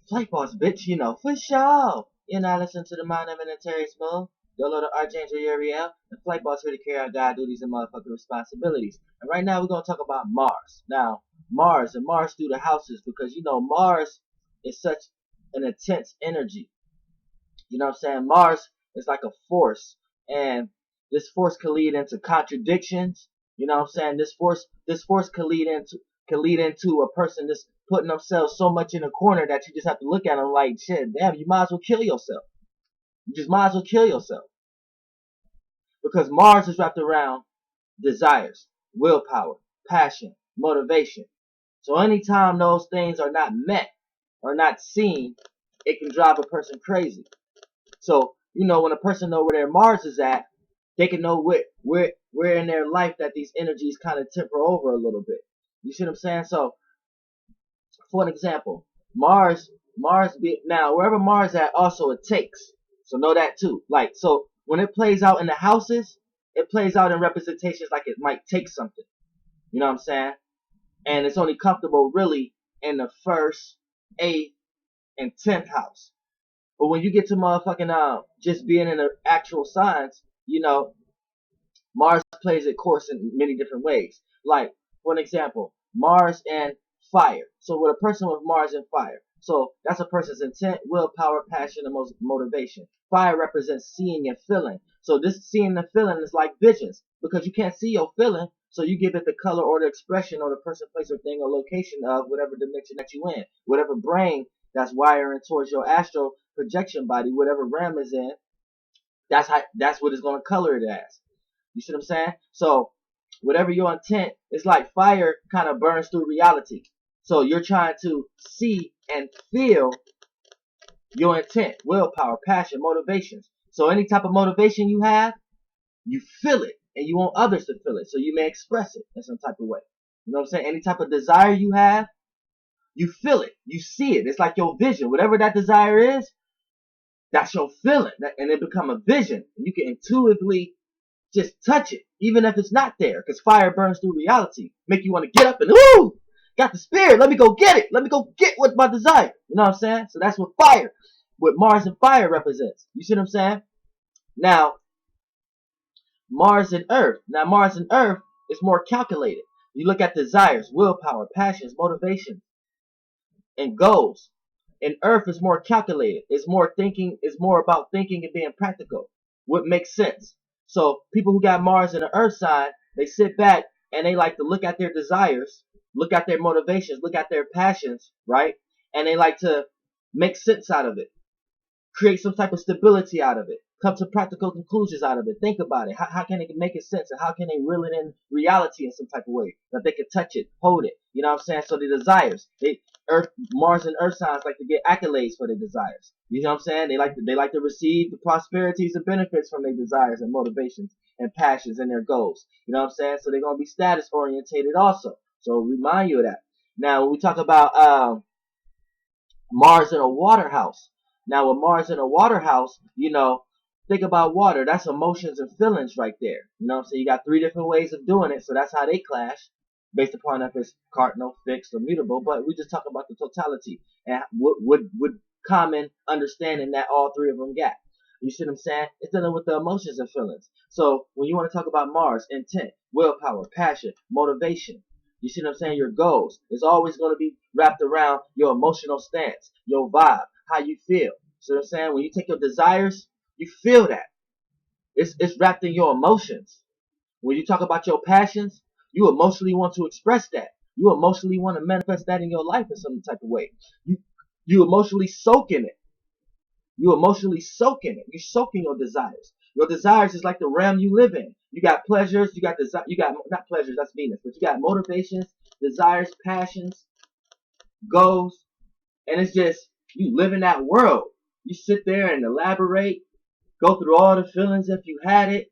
Flight boss, bitch, for sure. You're not listening to the mind of an Aries mode. The Lord of Archangel Uriel. The flight boss here to carry out God duties and motherfucking responsibilities. And right now we're gonna talk about Mars. Now, Mars through the houses, because Mars is such an intense energy. You know what I'm saying? Mars is like a force, and this force can lead into contradictions. You know what I'm saying? This force can lead into a person just putting themselves so much in a corner that you just have to look at them like, shit, damn, you might as well kill yourself. You just might as well kill yourself, because Mars is wrapped around desires, willpower, passion, motivation. So anytime those things are not met or not seen, it can drive a person crazy. So, when a person know where their Mars is at, they can know where in their life that these energies kind of temper over a little bit. You see what I'm saying? So, for an example, now wherever Mars at, also it takes. So know that too. Like, so when it plays out in the houses, it plays out in representations like it might take something. You know what I'm saying? And it's only comfortable really in the first, 8th, and 10th house. But when you get to motherfucking just being in the actual signs, Mars plays its course in many different ways. Like, for an example, Mars and fire. So with a person with Mars and fire, so that's a person's intent, willpower, passion, and motivation. Fire represents seeing and feeling. So this seeing and feeling is like visions, because you can't see your feeling, so you give it the color or the expression or the person, place, or thing or location of whatever dimension that you in, whatever brain that's wiring towards your astral projection body, whatever realm is in. That's what it's gonna color it as. You see what I'm saying? So whatever your intent, it's like fire kind of burns through reality. So you're trying to see and feel your intent, willpower, passion, motivations. So any type of motivation you have, you feel it, and you want others to feel it. So you may express it in some type of way. You know what I'm saying? Any type of desire you have, you feel it, you see it. It's like your vision. Whatever that desire is, that's your feeling, and it become a vision. And you can intuitively just touch it, even if it's not there, because fire burns through reality. Make you want to get up and, ooh, got the spirit. Let me go get it. Let me go get what my desire. You know what I'm saying? So that's what Mars and fire represents. You see what I'm saying? Now, Mars and Earth. Now, Mars and Earth is more calculated. You look at desires, willpower, passions, motivation, and goals. And Earth is more calculated. It's more thinking. It's more about thinking and being practical. What makes sense. So people who got Mars in the Earth sign, they sit back and they like to look at their desires, look at their motivations, look at their passions, right? And they like to make sense out of it, create some type of stability out of it, come to practical conclusions out of it. Think about it. How can they make it sense, and how can they reel it in reality in some type of way that they can touch it, hold it? You know what I'm saying? So the desires, Mars and Earth signs like to get accolades for their desires. You know what I'm saying? They like to receive the prosperities and benefits from their desires and motivations and passions and their goals. You know what I'm saying? So they're gonna be status orientated also. So remind you of that. Now when we talk about Mars in a water house. Now with Mars in a water house, think about water. That's emotions and feelings right there. You know what I'm saying? You got 3 different ways of doing it, so that's how they clash, based upon if it's cardinal, fixed, or mutable. But we just talk about the totality and would common understanding that all 3 of them got. You see what I'm saying? It's dealing with the emotions and feelings. So when you want to talk about Mars, intent, willpower, passion, motivation, you see what I'm saying? Your goals. It's always going to be wrapped around your emotional stance, your vibe, how you feel. See what I'm saying? When you take your desires, you feel that. It's wrapped in your emotions. When you talk about your passions, you emotionally want to express that. You emotionally want to manifest that in your life in some type of way. You emotionally soak in it. You emotionally soak in it. You soak in your desires. Your desires is like the realm you live in. You got pleasures, you got not pleasures, that's Venus, but you got motivations, desires, passions, goals, and it's just you live in that world. You sit there and elaborate, go through all the feelings if you had it,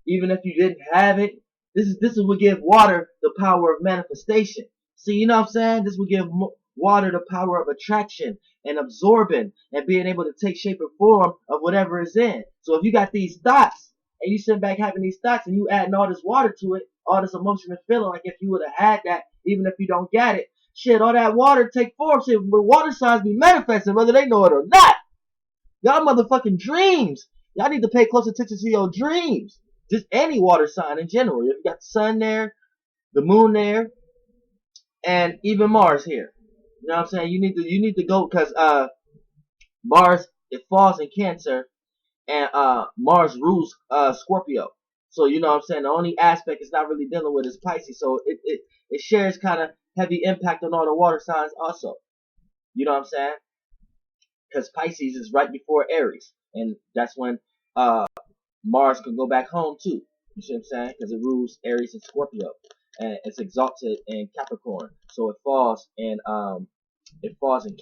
even if you didn't have it. This is what give water the power of manifestation. See, you know what I'm saying? This will give water the power of attraction and absorbing and being able to take shape or form of whatever is in. So if you got these thoughts and you sit back having these thoughts and you adding all this water to it, all this emotion and feeling, like if you would have had that, even if you don't get it, Shit, all that water take form. Shit, but water signs be manifesting whether they know it or not. Y'all motherfucking dreams. Y'all need to pay close attention to your dreams. Just any water sign in general. If you got the sun there, the moon there, and even Mars here. You know what I'm saying? You need to go because Mars, it falls in Cancer, and Mars rules Scorpio. So you know what I'm saying? The only aspect it's not really dealing with is Pisces. So it shares kind of heavy impact on all the water signs also. You know what I'm saying? Because Pisces is right before Aries, and that's when Mars can go back home too. You see what I'm saying? Because it rules Aries and Scorpio, and it's exalted in Capricorn, so it falls in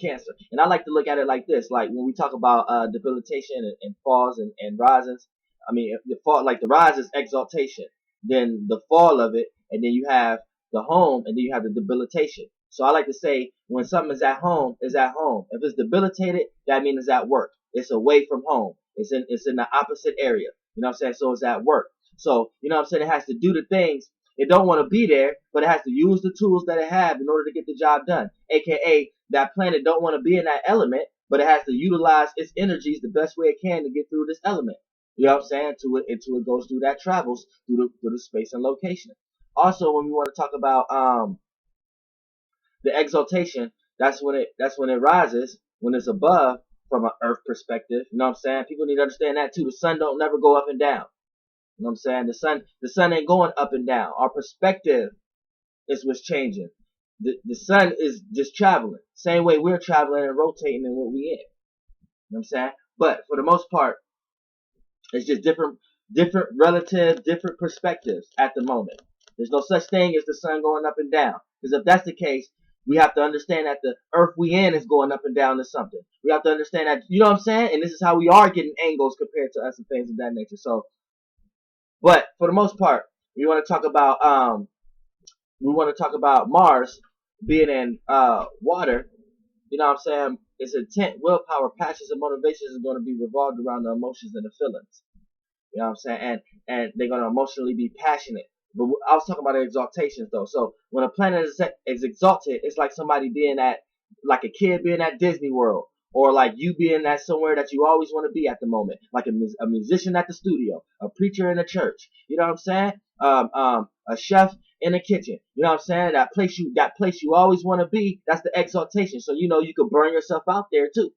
Cancer. And I like to look at it like this: like when we talk about debilitation and falls and rises. I mean, the fall, like the rise is exaltation, then the fall of it, and then you have the home, and then you have the debilitation. So I like to say when something is at home, it's at home. If it's debilitated, that means it's at work. It's away from home. It's in the opposite area. You know what I'm saying? So it's at work. So, you know what I'm saying? It has to do the things. It don't want to be there, but it has to use the tools that it have in order to get the job done. AKA, that planet don't want to be in that element, but it has to utilize its energies the best way it can to get through this element. You know what I'm saying? Until it goes through that, travels through the space and location. Also, when we want to talk about the exaltation, that's when it rises, when it's above from an earth perspective. You know what I'm saying? People need to understand that too. The sun don't never go up and down. You know what I'm saying? The sun ain't going up and down. Our perspective is what's changing. The sun is just traveling. Same way we're traveling and rotating in what we in. You know what I'm saying? But for the most part, it's just different relative, different perspectives at the moment. There's no such thing as the sun going up and down. Because if that's the case, we have to understand that the earth we in is going up and down to something. We have to understand that, you know what I'm saying? And this is how we are getting angles compared to us and things of that nature. So, but for the most part, we want to talk about Mars being in water. You know what I'm saying? Its intent, willpower, passions, and motivations is going to be revolved around the emotions and the feelings. You know what I'm saying? And they're going to emotionally be passionate. But I was talking about the exaltations though. So when a planet is exalted, it's like somebody being like a kid being at Disney World, or like you being at somewhere that you always want to be at the moment, like a musician at the studio, a preacher in a church. You know what I'm saying? A chef in the kitchen. You know what I'm saying? That place you always want to be. That's the exaltation. So you know you could burn yourself out there too.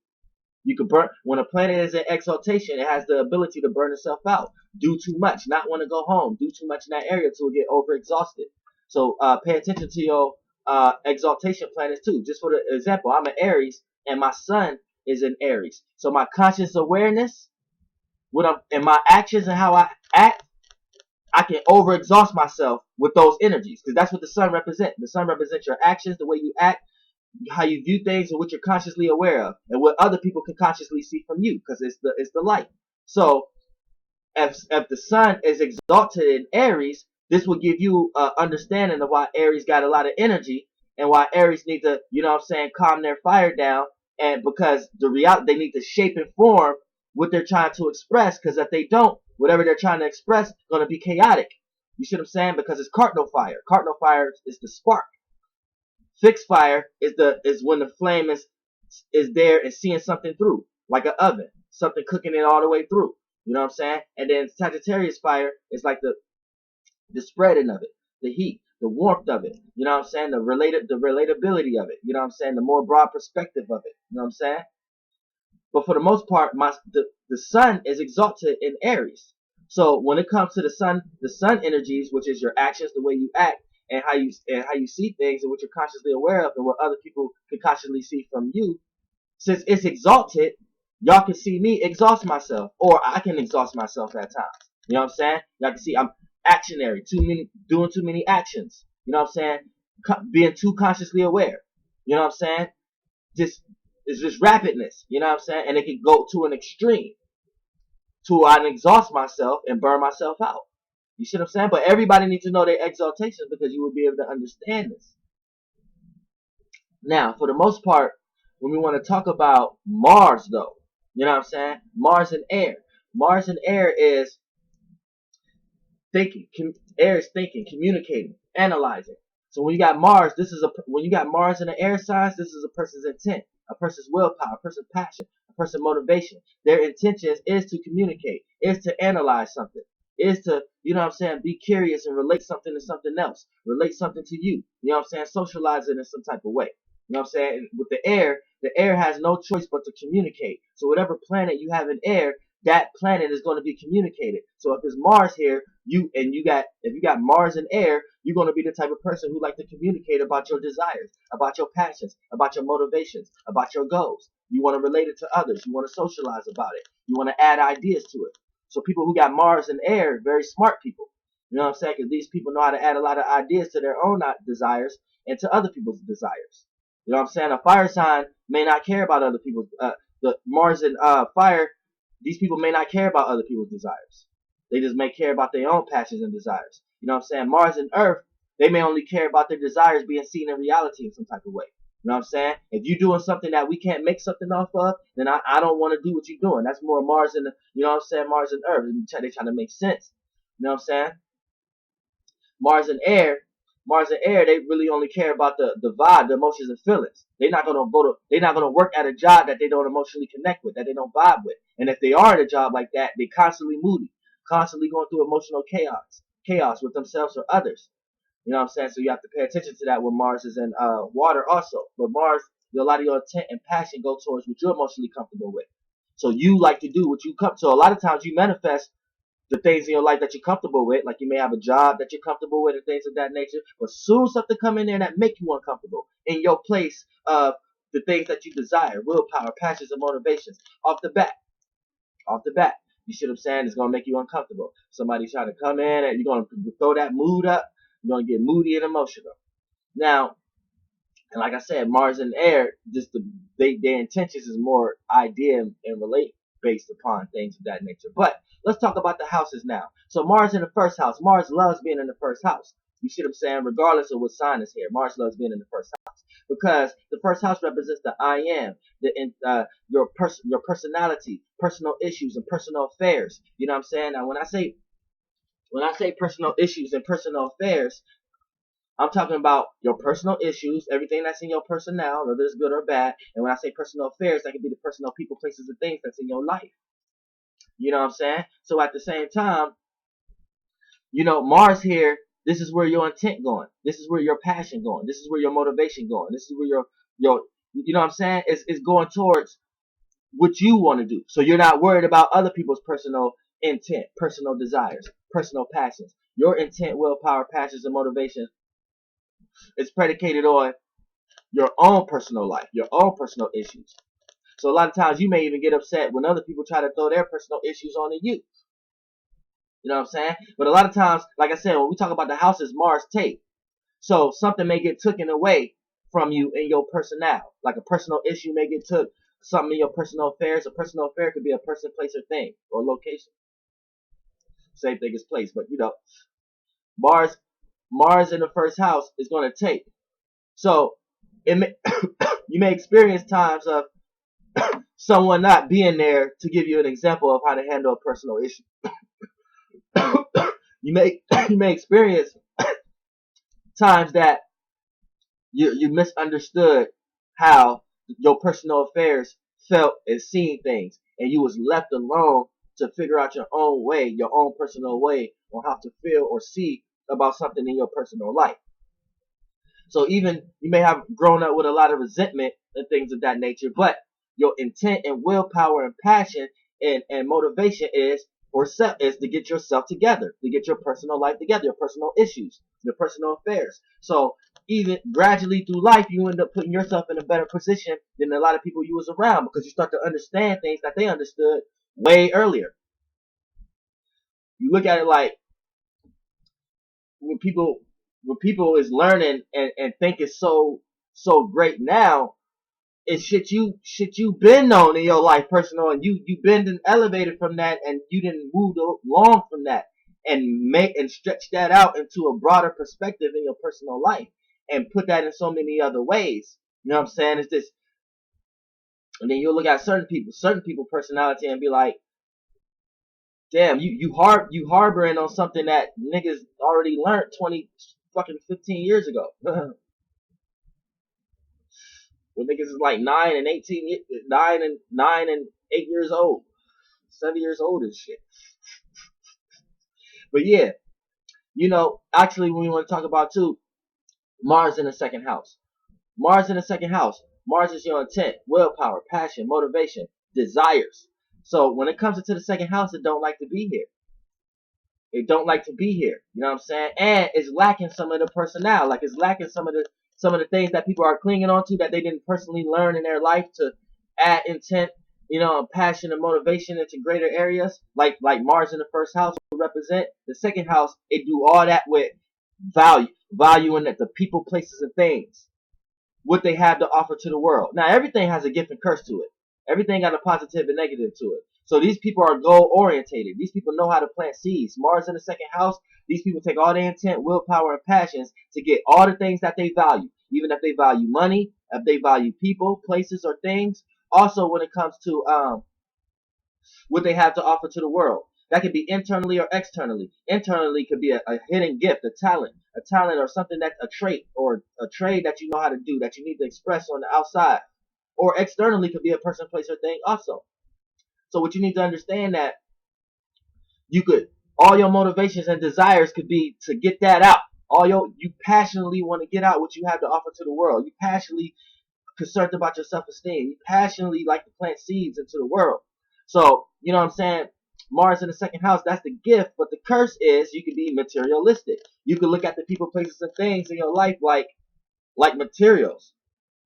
You could burn, when a planet is in exaltation, it has the ability to burn itself out, do too much, not want to go home, do too much in that area till it get overexhausted. So pay attention to your exaltation planets too. Just for the example, I'm an Aries and my sun is in Aries. So my conscious awareness, and my actions and how I act, I can overexhaust myself with those energies because that's what the sun represents. The sun represents your actions, the way you act, how you view things, and what you're consciously aware of, and what other people can consciously see from you, because it's the light. So if the sun is exalted in Aries, this will give you an understanding of why Aries got a lot of energy and why Aries need to, you know what I'm saying, calm their fire down, and because they need to shape and form what they're trying to express, because if they don't, whatever they're trying to express is going to be chaotic. You see what I'm saying? Because it's cardinal fire. Cardinal fire is the spark. Fixed fire is when the flame is there and seeing something through, like an oven, something cooking it all the way through. You know what I'm saying? And then Sagittarius fire is like the spreading of it, the heat, the warmth of it. You know what I'm saying? The relatability of it. You know what I'm saying? The more broad perspective of it. You know what I'm saying? But for the most part, the sun is exalted in Aries. So when it comes to the sun energies, which is your actions, the way you act, and how you see things, and what you're consciously aware of, and what other people can consciously see from you, since it's exalted, y'all can see me exhaust myself, or I can exhaust myself at times. You know what I'm saying? Y'all can see I'm actionary, doing too many actions. You know what I'm saying? Being too consciously aware. You know what I'm saying? It's just rapidness. You know what I'm saying? And it can go to an extreme, to I exhaust myself and burn myself out. You see what I'm saying? But everybody needs to know their exaltation, because you will be able to understand this. Now, for the most part, when we want to talk about Mars, though, you know what I'm saying? Mars and air. Mars and air is thinking. Air is thinking, communicating, analyzing. So when you got Mars, when you got Mars in the air signs, this is a person's intent, a person's willpower, a person's passion, a person's motivation. Their intentions is to communicate, is to analyze something, is to, you know what I'm saying, be curious and relate something to something else, relate something to you. You know what I'm saying? Socialize it in some type of way. You know what I'm saying? With the air has no choice but to communicate. So whatever planet you have in air, that planet is going to be communicated. So if there's Mars here, if you got Mars in air, you're going to be the type of person who like to communicate about your desires, about your passions, about your motivations, about your goals. You want to relate it to others. You want to socialize about it. You want to add ideas to it. So people who got Mars in air, very smart people. You know what I'm saying? Because these people know how to add a lot of ideas to their own desires and to other people's desires. You know what I'm saying? A fire sign may not care about other people's, the Mars and fire, these people may not care about other people's desires. They just may care about their own passions and desires. You know what I'm saying? Mars and Earth, they may only care about their desires being seen in reality in some type of way. You know what I'm saying? If you're doing something that we can't make something off of, then I don't want to do what you're doing. That's more Mars and, you know what I'm saying? Mars and Earth. They trying to make sense. You know what I'm saying? Mars and air, they really only care about the vibe, the emotions and feelings. They're not gonna work at a job that they don't emotionally connect with, that they don't vibe with. And if they are at a job like that, they constantly moody, constantly going through emotional chaos with themselves or others. You know what I'm saying? So you have to pay attention to that when Mars is in water also. But Mars, a lot of your intent and passion go towards what you're emotionally comfortable with. So you like to do what you come. So a lot of times you manifest the things in your life that you're comfortable with, like you may have a job that you're comfortable with and things of that nature, but soon something come in there that make you uncomfortable in your place of the things that you desire, willpower, passions, and motivations. Off the bat, you see what I'm saying? It's gonna make you uncomfortable. Somebody's trying to come in and you're gonna throw that mood up. You're gonna get moody and emotional. Now, and like I said, Mars and air, their intentions is more idea and relate based upon things of that nature. But let's talk about the houses now. So Mars in the first house. Mars loves being in the first house. You see what I'm saying? Regardless of what sign is here, Mars loves being in the first house because the first house represents the I am, your personality, personal issues, and personal affairs. You know what I'm saying? Now, when I say personal issues and personal affairs, I'm talking about your personal issues, everything that's in your personnel, whether it's good or bad. And when I say personal affairs, that can be the personal people, places, and things that's in your life. You know what I'm saying? So at the same time, you know, Mars here, this is where your intent going. This is where your passion going. This is where your motivation going. This is where your you know what I'm saying? It's going towards what you want to do. So you're not worried about other people's personal intent, personal desires, personal passions. Your intent, willpower, passions, and motivation is predicated on your own personal life, your own personal issues. So a lot of times you may even get upset when other people try to throw their personal issues onto you. You know what I'm saying? But a lot of times, like I said, when we talk about the houses, Mars take. So something may get taken away from you in your personnel. Like a personal issue may get took, something in your personal affairs. A personal affair could be a person, place, or thing, or location. Same thing as place, but you know, Mars in the first house is going to take. So it may, you may experience times of someone not being there to give you an example of how to handle a personal issue. you may experience times that you misunderstood how your personal affairs felt and seeing things, and you was left alone to figure out your own way, your own personal way on how to feel or see about something in your personal life. So even you may have grown up with a lot of resentment and things of that nature, but your intent and willpower and passion and motivation is to get yourself together, to get your personal life together, your personal issues, your personal affairs. So even gradually through life, you end up putting yourself in a better position than a lot of people you was around because you start to understand things that they understood way earlier. You look at it like when people is learning and think it's so great now, it's shit you been known in your life personal, and you been elevated from that, and you didn't move along from that and stretch that out into a broader perspective in your personal life and put that in so many other ways. You know what I'm saying? It's this, and then you'll look at certain people personality and be like, damn, you harboring on something that niggas already learned 20, fucking 15 years ago. When niggas is like 9 and 18, 9 and 8 years old, 7 years old and shit. But yeah, you know, actually, when we want to talk about too, Mars in the second house. Mars in the second house. Mars is your intent, willpower, passion, motivation, desires. So when it comes into the second house, it don't like to be here. It don't like to be here. You know what I'm saying? And it's lacking some of the personnel. Like it's lacking some of the things that people are clinging on to that they didn't personally learn in their life to add intent, you know, and passion and motivation into greater areas. Like Mars in the first house will represent. The second house, it do all that with valuing the people, places, and things, what they have to offer to the world. Now everything has a gift and curse to it. Everything got a positive and negative to it. So these people are goal orientated. These people know how to plant seeds. Mars in the second house, these people take all their intent, willpower, and passions to get all the things that they value. Even if they value money, if they value people, places, or things. Also when it comes to what they have to offer to the world. That could be internally or externally. Internally could be a hidden gift, a talent or something that's a trait or a trade that you know how to do that you need to express on the outside. Or externally could be a person, place, or thing also. So what you need to understand that all your motivations and desires could be to get that out. You passionately want to get out what you have to offer to the world. You passionately concerned about your self-esteem. You passionately like to plant seeds into the world. So, you know what I'm saying? Mars in the second house, that's the gift. But the curse is you can be materialistic. You can look at the people, places, and things in your life like materials.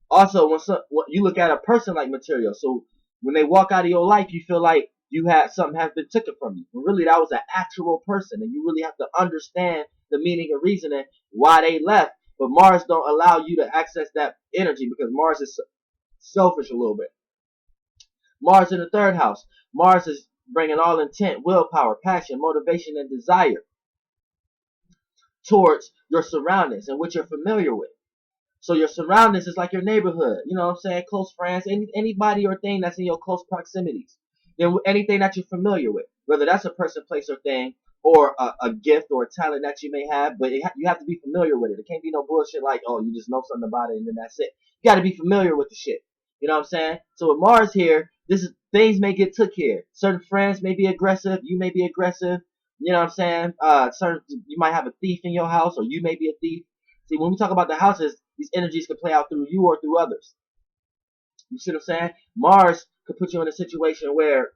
Also, when you look at a person like material, so when they walk out of your life, you feel like you had something has been taken from you. When really that was an actual person, and you really have to understand the meaning and reasoning why they left. But Mars don't allow you to access that energy because Mars is selfish a little bit. Mars in the third house. Mars is bringing all intent, willpower, passion, motivation, and desire towards your surroundings and what you're familiar with. So your surroundings is like your neighborhood. You know what I'm saying? Close friends, anybody or thing that's in your close proximities. Then anything that you're familiar with, whether that's a person, place, or thing, or a gift or a talent that you may have, but you have to be familiar with it. It can't be no bullshit like, oh, you just know something about it and then that's it. You got to be familiar with the shit. You know what I'm saying? So with Mars here, things may get took here. Certain friends may be aggressive. You may be aggressive. You know what I'm saying? You might have a thief in your house, or you may be a thief. See, when we talk about the houses, these energies can play out through you or through others. You see what I'm saying? Mars could put you in a situation where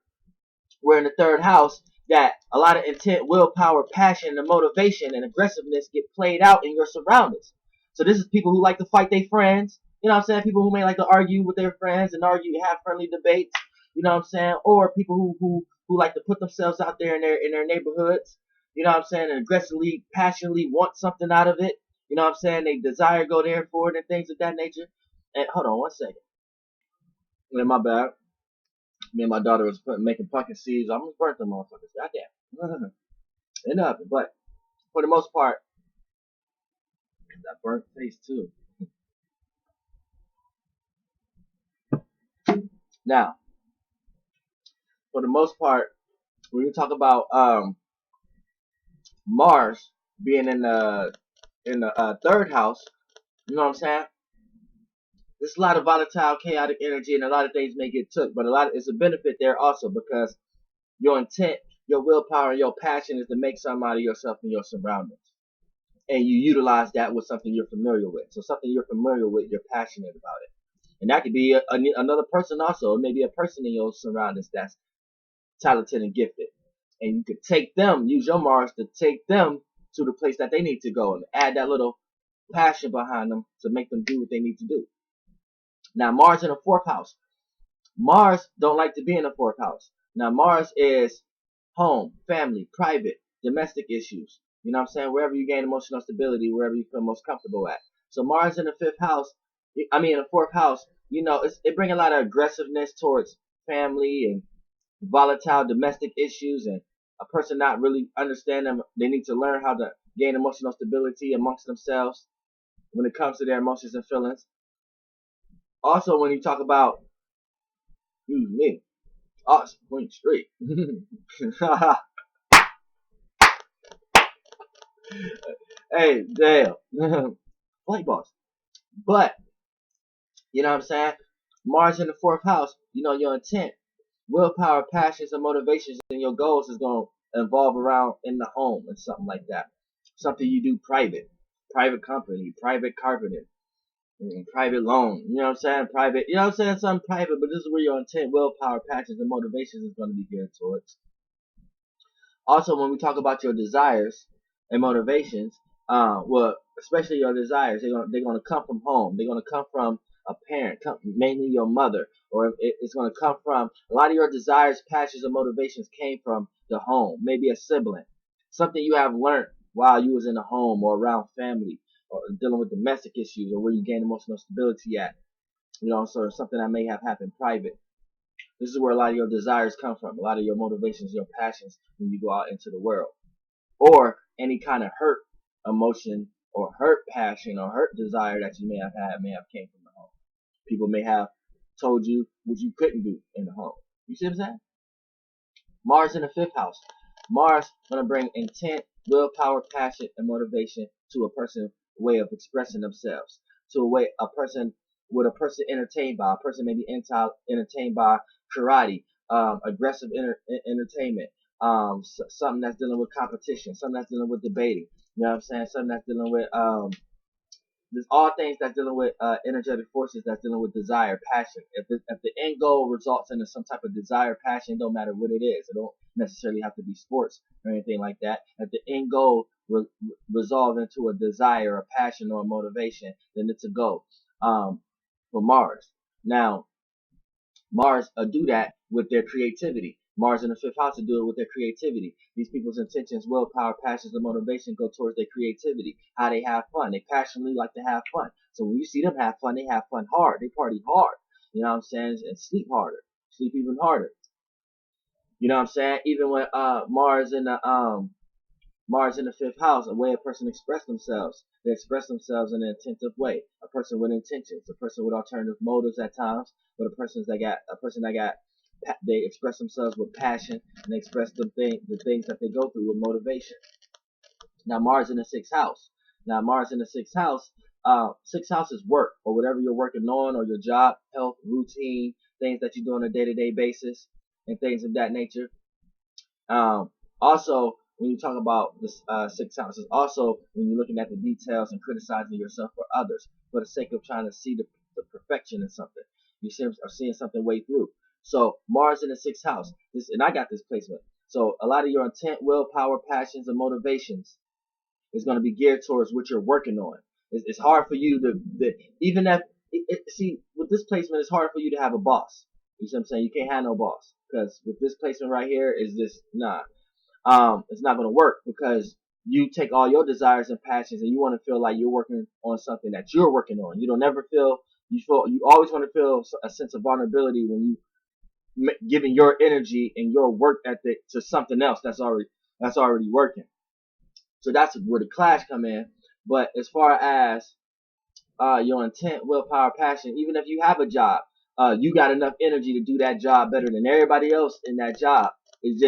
we're in the third house, that a lot of intent, willpower, passion, and motivation and aggressiveness get played out in your surroundings. So this is people who like to fight their friends. You know what I'm saying? People who may like to argue with their friends and have friendly debates. You know what I'm saying? Or people who like to put themselves out there in their neighborhoods. You know what I'm saying? And aggressively, passionately want something out of it. You know what I'm saying? They desire go there for it and things of that nature. And hold on one second. My bad. Me and my daughter was making pumpkin seeds. I almost burnt them motherfuckers. Goddamn. It happened. But for the most part, that burnt face too. Now, for the most part, when you talk about Mars being in the third house, you know what I'm saying? There's a lot of volatile, chaotic energy, and a lot of things may get took, but it's a benefit there also because your intent, your willpower, and your passion is to make something out of yourself and your surroundings. And you utilize that with something you're familiar with. So something you're familiar with, you're passionate about it. And that could be another person also. It may be a person in your surroundings that's talented and gifted. And you could take them, use your Mars to take them to the place that they need to go and add that little passion behind them to make them do what they need to do. Now, Mars in the fourth house. Mars don't like to be in the fourth house. Now, Mars is home, family, private, domestic issues. You know what I'm saying? Wherever you gain emotional stability, wherever you feel most comfortable at. So Mars in the the fourth house, you know, it brings a lot of aggressiveness towards family and volatile domestic issues, and a person not really understand them. They need to learn how to gain emotional stability amongst themselves when it comes to their emotions and feelings. Also, when you talk about, us point straight. Hey, damn. Flight boss. But, you know what I'm saying? Mars in the fourth house, you know, your intent, willpower, passions, and motivations, and your goals is going to involve around in the home and something like that. Something you do private. Private company, private carpeting, private loan. You know what I'm saying? Private, you know what I'm saying? Something private, but this is where your intent, willpower, passions, and motivations is going to be geared towards. Also, when we talk about your desires and motivations, well, especially your desires, they're gonna come from home. They're gonna come from a parent, mainly your mother, or it's gonna come from a lot of your desires, passions, and motivations came from the home. Maybe a sibling, something you have learned while you was in the home or around family, or dealing with domestic issues, or where you gain emotional stability at. You know, so something that may have happened private. This is where a lot of your desires come from, a lot of your motivations, your passions when you go out into the world. Or any kind of hurt emotion or hurt passion or hurt desire that you may have had may have came from the home. People may have told you what you couldn't do in the home. You see what I'm saying? Mars in the fifth house. Mars gonna bring intent, willpower, passion, and motivation to a person's way of expressing themselves. To a way a person entertained by. A person may be entertained by karate, aggressive entertainment, something that's dealing with competition, something that's dealing with debating. You know what I'm saying? Something that's dealing with there's all things that's dealing with energetic forces that's dealing with desire, passion. If the end goal results in some type of desire, passion, don't matter what it is. It don't necessarily have to be sports or anything like that. If the end goal resolve into a desire, a passion, or a motivation, then it's a go for Mars. Now, Mars do that with their creativity. Mars in the fifth house will do it with their creativity. These people's intentions, willpower, passions, and motivation go towards their creativity, how they have fun. They passionately like to have fun. So when you see them have fun, they have fun hard. They party hard. You know what I'm saying? And sleep harder. Sleep even harder. You know what I'm saying? Even when Mars in the fifth house, a way a person express themselves. They express themselves in an intentive way. A person with intentions, a person with alternative motives at times, but a person that got they express themselves with passion and they express the things that they go through with motivation. Now Mars in the sixth house. Now Mars in the sixth house is work or whatever you're working on or your job, health, routine, things that you do on a day-to-day basis and things of that nature. Also, when you talk about this sixth house, is also when you're looking at the details and criticizing yourself for others for the sake of trying to see the perfection in something. You are seeing something way through. So Mars in the sixth house, and I got this placement. So a lot of your intent, willpower, passions, and motivations is going to be geared towards what you're working on. It's hard for you even if see with this placement, it's hard for you to have a boss. You see what I'm saying? You can't have no boss because with this placement right here is this nah. It's not going to work because you take all your desires and passions and you want to feel like you're working on something that you're working on. You don't ever feel you always want to feel a sense of vulnerability when you giving your energy and your work ethic to something else that's already working. So that's where the clash come in. But as far as your intent, willpower, passion, even if you have a job, you got enough energy to do that job better than everybody else in that job. It's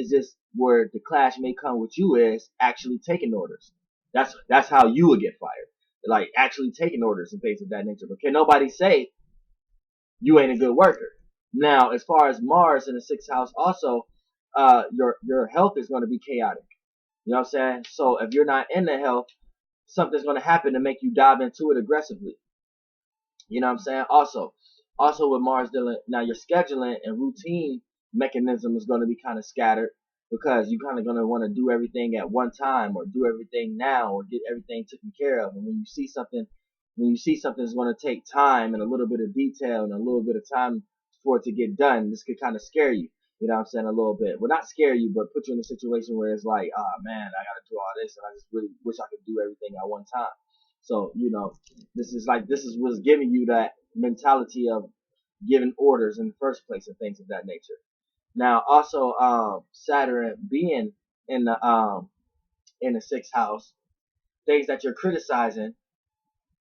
just where the clash may come with you is actually taking orders. That's how you would get fired. Like actually taking orders and things of that nature. But can nobody say you ain't a good worker? Now, as far as Mars in the sixth house, also, your health is going to be chaotic. You know what I'm saying? So if you're not in the health, something's going to happen to make you dive into it aggressively. You know what I'm saying? Also with Mars dealing, now your scheduling and routine mechanism is going to be kind of scattered because you're kind of going to want to do everything at one time or do everything now or get everything taken care of. And when you see something is going to take time and a little bit of detail and a little bit of time for it to get done, this could kind of scare you. You know what I'm saying? A little bit. Well, not scare you, but put you in a situation where it's like, oh man, I got to do all this and I just really wish I could do everything at one time. So, you know, this is what's giving you that mentality of giving orders in the first place and things of that nature. Now, also, Saturn being in the sixth house, things that you're criticizing.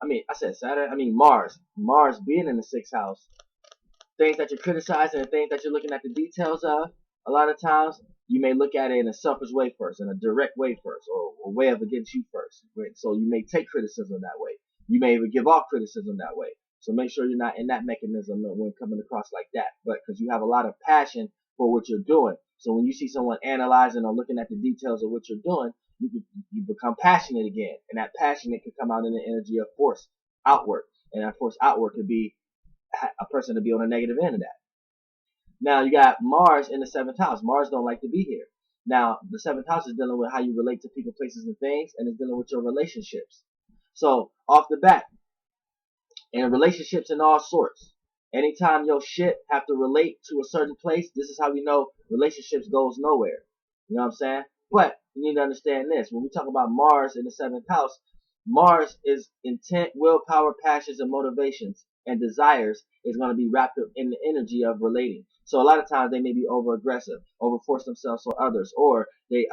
I said Saturn. Mars. Mars being in the sixth house, things that you're criticizing and things that you're looking at the details of. A lot of times, you may look at it in a selfish way first, in a direct way first, or a way of against you first. Right? So you may take criticism that way. You may even give off criticism that way. So make sure you're not in that mechanism when coming across like that. But because you have a lot of passion for what you're doing. So when you see someone analyzing or looking at the details of what you're doing, you become passionate again. And that passion, it can come out in the energy of force outward. And that force outward could be a person to be on the negative end of that. Now you got Mars in the 7th house. Mars don't like to be here. Now the 7th house is dealing with how you relate to people, places, and things, and it's dealing with your relationships. So off the bat, in relationships in all sorts, anytime your shit have to relate to a certain place, this is how we know relationships goes nowhere. You know what I'm saying? But you need to understand this. When we talk about Mars in the 7th house, Mars is intent, willpower, passions, and motivations and desires is going to be wrapped up in the energy of relating. So a lot of times they may be over aggressive, over force themselves on others, or they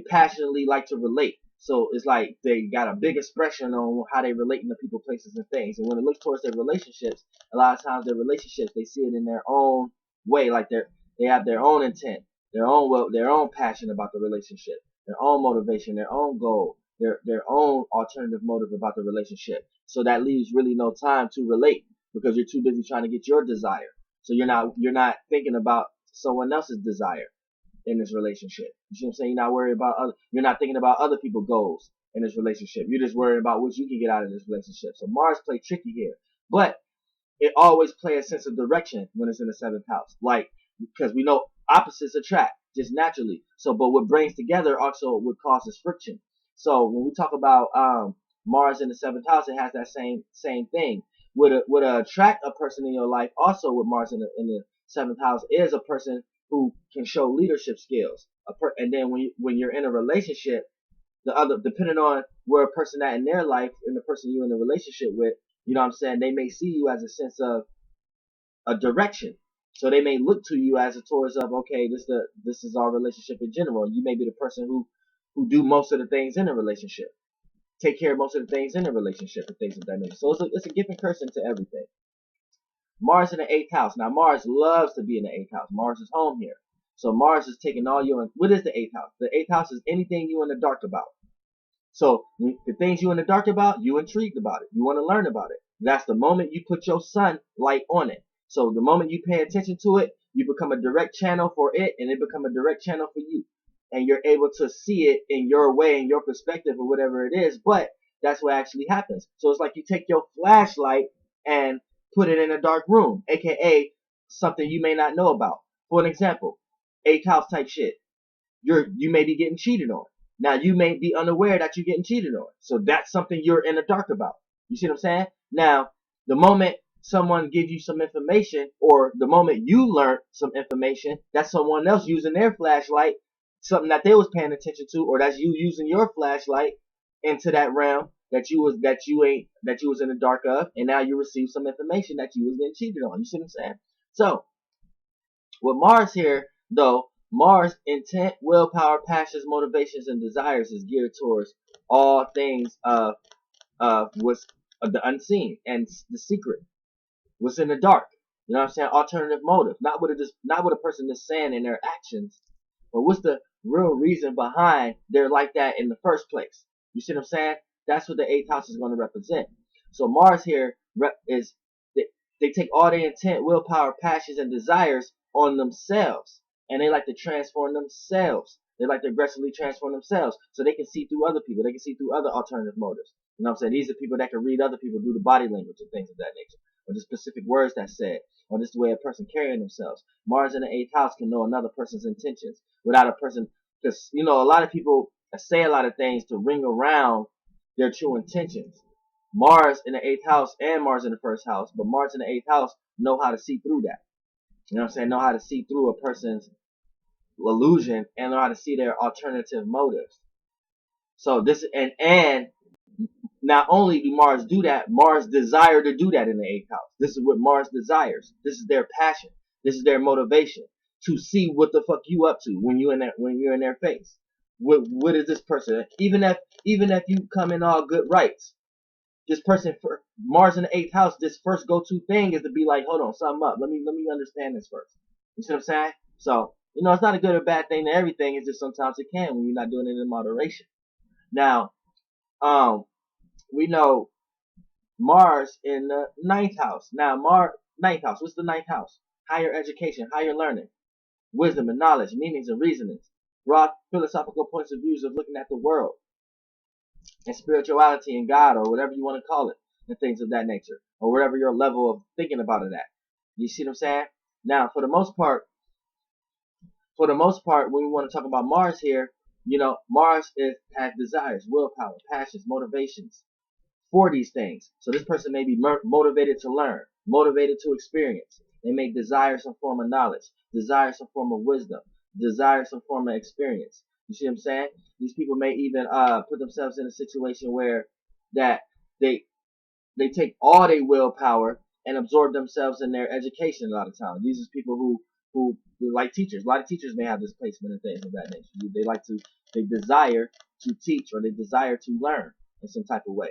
passionately like to relate. So it's like they got a big expression on how they relate to people, places, and things. And when it looks towards their relationships, a lot of times their relationships, they see it in their own way, like they have their own intent, their own will, their own passion about the relationship, their own motivation, their own goal, their own alternative motive about the relationship. So that leaves really no time to relate because you're too busy trying to get your desire. So you're not thinking about someone else's desire in this relationship. You see what I'm saying? You're not worried about you're not thinking about other people's goals in this relationship. You're just worried about what you can get out of this relationship. So Mars play tricky here, but it always play a sense of direction when it's in the 7th house. Like, because we know opposites attract just naturally. So, but what brings together also what causes friction. So when we talk about Mars in the 7th house, it has that same thing. Would attract a person in your life also with Mars in the 7th house is a person who can show leadership skills. And then when you're in a relationship, depending on where a person at in their life and the person you're in a relationship with, you know what I'm saying, they may see you as a sense of a direction. So they may look to you as a towards of, okay, this is our relationship in general. You may be the person who do most of the things in a relationship, take care of most of the things in a relationship and things of that nature. So it's a gift and curse into everything. Mars in the 8th house. Now Mars loves to be in the 8th house. Mars is home here. So Mars is taking all your, what is the 8th house? The 8th house is anything you in the dark about. So the things you in the dark about, you intrigued about it. You want to learn about it. That's the moment you put your sunlight on it. So the moment you pay attention to it, you become a direct channel for it and it become a direct channel for you. And you're able to see it in your way, in your perspective or whatever it is. But that's what actually happens. So it's like you take your flashlight and put it in a dark room, aka something you may not know about. For an example, 8th house type shit. You may be getting cheated on. Now you may be unaware that you're getting cheated on. So that's something you're in the dark about. You see what I'm saying? Now, the moment someone gives you some information, or the moment you learn some information, that's someone else using their flashlight, something that they was paying attention to, or that's you using your flashlight into that realm that you was in the dark of, and now you receive some information that you was getting cheated on. You see what I'm saying? So with Mars here, though, Mars intent, willpower, passions, motivations, and desires is geared towards all things of what's the unseen and the secret, what's in the dark. You know what I'm saying? Alternative motive, not what a person is saying in their actions, but what's the real reason behind they're like that in the first place. You see what I'm saying? That's what the 8th house is going to represent. So Mars here is they take all their intent, willpower, passions, and desires on themselves, and they like to transform themselves. They like to aggressively transform themselves so they can see through other people. They can see through other alternative motives. You know what I'm saying? These are people that can read other people, do the body language and things of that nature, or the specific words that's said, or just the way a person carrying themselves. Mars in the 8th house can know another person's intentions without a person, because a lot of people say a lot of things to ring around their true intentions. Mars in the 8th house and Mars in the 1st house, but Mars in the 8th house know how to see through that. You know what I'm saying? Know how to see through a person's illusion and know how to see their alternative motives. So this and not only do Mars do that, Mars desire to do that in the 8th house. This is what Mars desires. This is their passion. This is their motivation to see what the fuck you up to when you're in their face. What is this person? Even if you come in all good rights, this person for Mars in the 8th house, this first go-to thing is to be like, hold on, something up. Let me understand this first. You see what I'm saying? So You know, it's not a good or bad thing to everything. It's just sometimes it can when you're not doing it in moderation. Now, um, we know Mars in the ninth house. Now, ninth house. What's the ninth house? Higher education, higher learning, wisdom and knowledge, meanings and reasonings, broad philosophical points of views of looking at the world, and spirituality and God, or whatever you want to call it, and things of that nature, or whatever your level of thinking about it at. You see what I'm saying? Now, for the most part, when we want to talk about Mars here, you know, Mars has desires, willpower, passions, motivations for these things. So this person may be motivated to learn, motivated to experience. They may desire some form of knowledge, desire some form of wisdom, desire some form of experience. You see what I'm saying? These people may even put themselves in a situation where that they they take all their willpower and absorb themselves in their education a lot of times. These are people who like teachers. A lot of teachers may have this placement and things of that nature. They desire to teach, or they desire to learn in some type of way.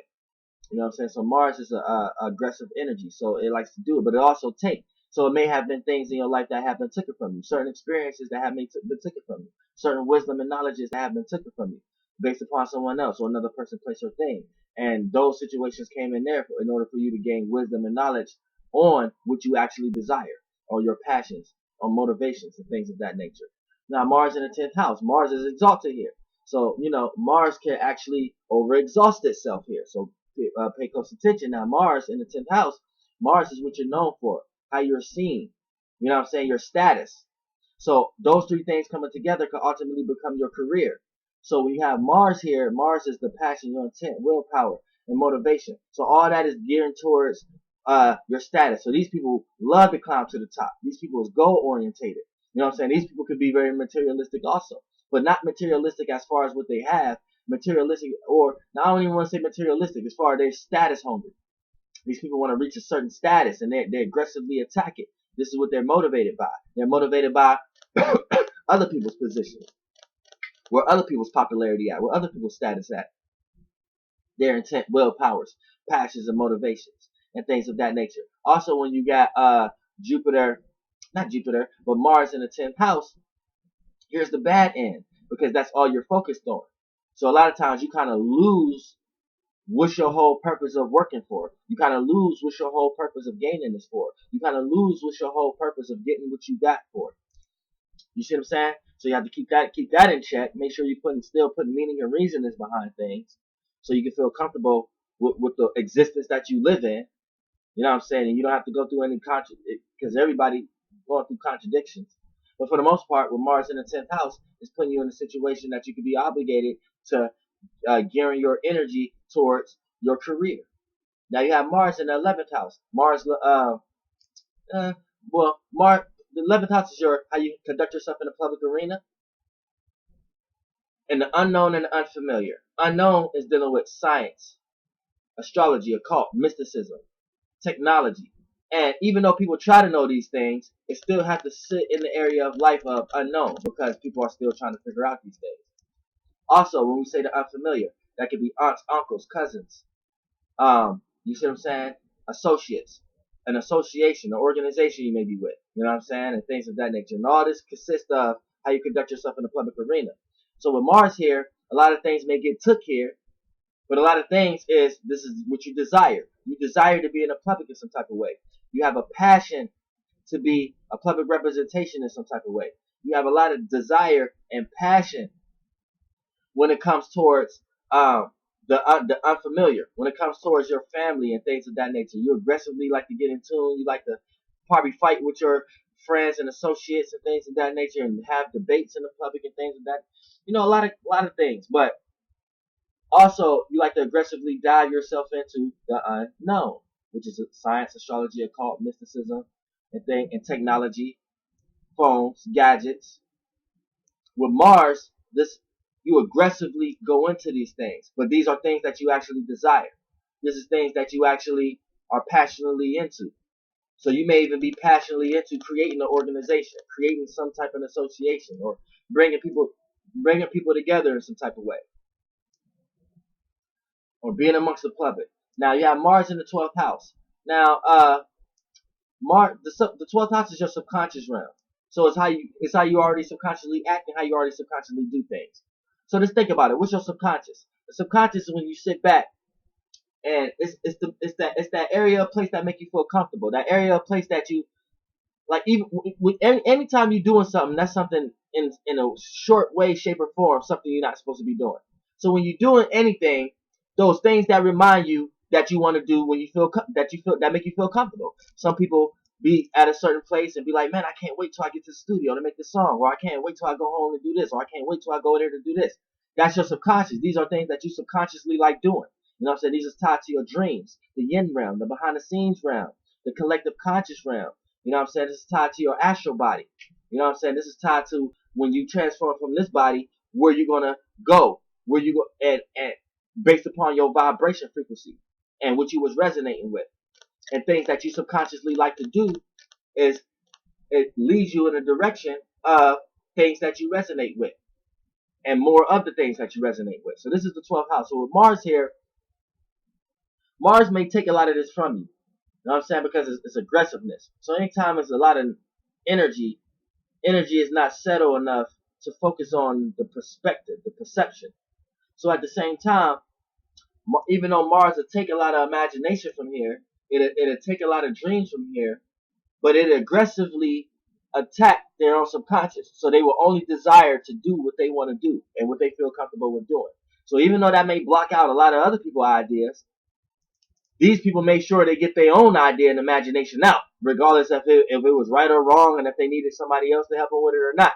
You know what I'm saying? So Mars is a aggressive energy, so it likes to do it, but it also takes. So it may have been things in your life that have been taken from you, certain experiences that have been taken from you, certain wisdom and knowledges that have been taken from you, based upon someone else or another person, place, or thing. And those situations came in there in order for you to gain wisdom and knowledge on what you actually desire, or your passions, or motivations, and things of that nature. Now Mars in the 10th house, Mars is exalted here. So, you know, Mars can actually overexhaust itself here. So pay close attention. Now, Mars in the 10th house, Mars is what you're known for, how you're seen. You know what I'm saying? Your status. So those three things coming together could ultimately become your career. So when you have Mars here, Mars is the passion, your intent, willpower, and motivation. So all that is geared towards your status. So these people love to climb to the top. These people is goal orientated. You know what I'm saying? These people could be very materialistic also, but not materialistic as far as what they have, materialistic, or I don't even want to say materialistic, as far as their status hungry. These people want to reach a certain status, and they aggressively attack it. This is what they're motivated by. They're motivated by other people's positions, where other people's popularity at, where other people's status at, their intent, will, powers, passions, and motivations, and things of that nature. Also, when you got not Jupiter, but Mars in the 10th house, here's the bad end, because that's all you're focused on. So a lot of times you kind of lose what's your whole purpose of working for. You kind of lose what's your whole purpose of gaining this for. You kind of lose what's your whole purpose of getting what you got for. You see what I'm saying? So you have to keep that in check. Make sure you're still putting meaning and reasonings behind things, so you can feel comfortable with the existence that you live in. You know what I'm saying? And you don't have to go through any because everybody going through contradictions. But for the most part, with Mars in the 10th house, it's putting you in a situation that you could be obligated to gearing your energy towards your career. Now you have Mars in the 11th house. Mars, the 11th house is how you conduct yourself in the public arena, and the unknown and the unfamiliar. Unknown is dealing with science, astrology, occult, mysticism, technology. And even though people try to know these things, it still has to sit in the area of life of unknown, because people are still trying to figure out these things. Also, when we say the unfamiliar, that could be aunts, uncles, cousins. You see what I'm saying? Associates, an association, an organization you may be with. You know what I'm saying? And things of that nature. And all this consists of how you conduct yourself in the public arena. So with Mars here, a lot of things may get took here, but a lot of things this is what you desire. You desire to be in the public in some type of way. You have a passion to be a public representation in some type of way. You have a lot of desire and passion when it comes towards the unfamiliar, when it comes towards your family and things of that nature. You aggressively like to get in tune. You like to probably fight with your friends and associates and things of that nature, and have debates in the public and things of that. You know, a lot of things. But also, you like to aggressively dive yourself into the unknown, which is science, astrology, occult, mysticism, and technology, phones, gadgets. With Mars, you aggressively go into these things, but these are things that you actually desire. This is things that you actually are passionately into. So you may even be passionately into creating an organization, creating some type of association, or bringing people together in some type of way, or being amongst the public. Now you have Mars in the 12th house. Now, the 12th house is your subconscious realm. So it's how you already subconsciously act and how you already subconsciously do things. So just think about it. What's your subconscious? The subconscious is when you sit back and it's that area of place that make you feel comfortable. That area of place that you like. Even anytime you're doing something, that's something in a short way, shape, or form, something you're not supposed to be doing. So when you're doing anything, those things that remind you that you want to do when you feel that make you feel comfortable. Some people be at a certain place and be like, man, I can't wait till I get to the studio to make this song, or I can't wait till I go home and do this, or I can't wait till I go there to do this. That's your subconscious. These are things that you subconsciously like doing. You know what I'm saying? These are tied to your dreams, the yin realm, the behind the scenes realm, the collective conscious realm. You know what I'm saying? This is tied to your astral body. You know what I'm saying? This is tied to when you transform from this body, where you're gonna go, where you go, and based upon your vibration frequency and what you was resonating with, and things that you subconsciously like to do is it leads you in a direction of things that you resonate with, and more of the things that you resonate with. So this is the 12th house. So with Mars here, Mars may take a lot of this from you. You know what I'm saying? Because it's aggressiveness. So anytime there's a lot of energy, energy is not settled enough to focus on the perspective, the perception. So at the same time, even though Mars will take a lot of imagination from here, it'll take a lot of dreams from here, but it aggressively attack their own subconscious. So they will only desire to do what they want to do and what they feel comfortable with doing. So even though that may block out a lot of other people's ideas, these people make sure they get their own idea and imagination out, regardless if it was right or wrong, and if they needed somebody else to help them with it or not.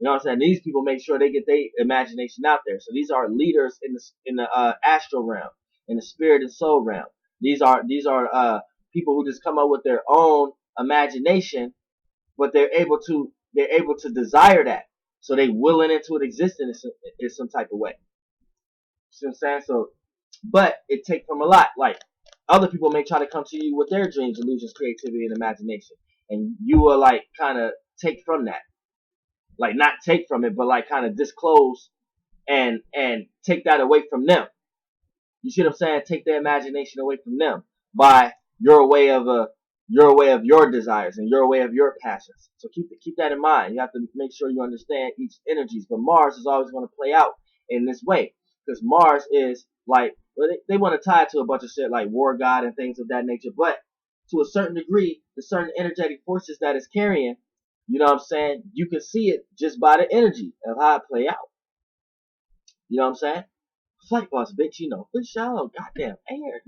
You know what I'm saying? These people make sure they get their imagination out there. So these are leaders in the astral realm, in the spirit and soul realm. These are people who just come up with their own imagination, but they're able to desire that, so they willing into it existence in some type of way. See what I'm saying? So, but it takes from a lot. Like other people may try to come to you with their dreams, illusions, creativity, and imagination, and you will like kind of take from that, like not take from it, but like kind of disclose and take that away from them. You see what I'm saying? Take their imagination away from them by your way of your desires and your way of your passions. So keep that in mind. You have to make sure you understand each energies. But Mars is always going to play out in this way, because Mars is like, well, they want to tie it to a bunch of shit like war god and things of that nature. But to a certain degree, the certain energetic forces that it's carrying, you know what I'm saying? You can see it just by the energy of how it play out. You know what I'm saying? Flight boss, bitch, you know, for sure. Goddamn air.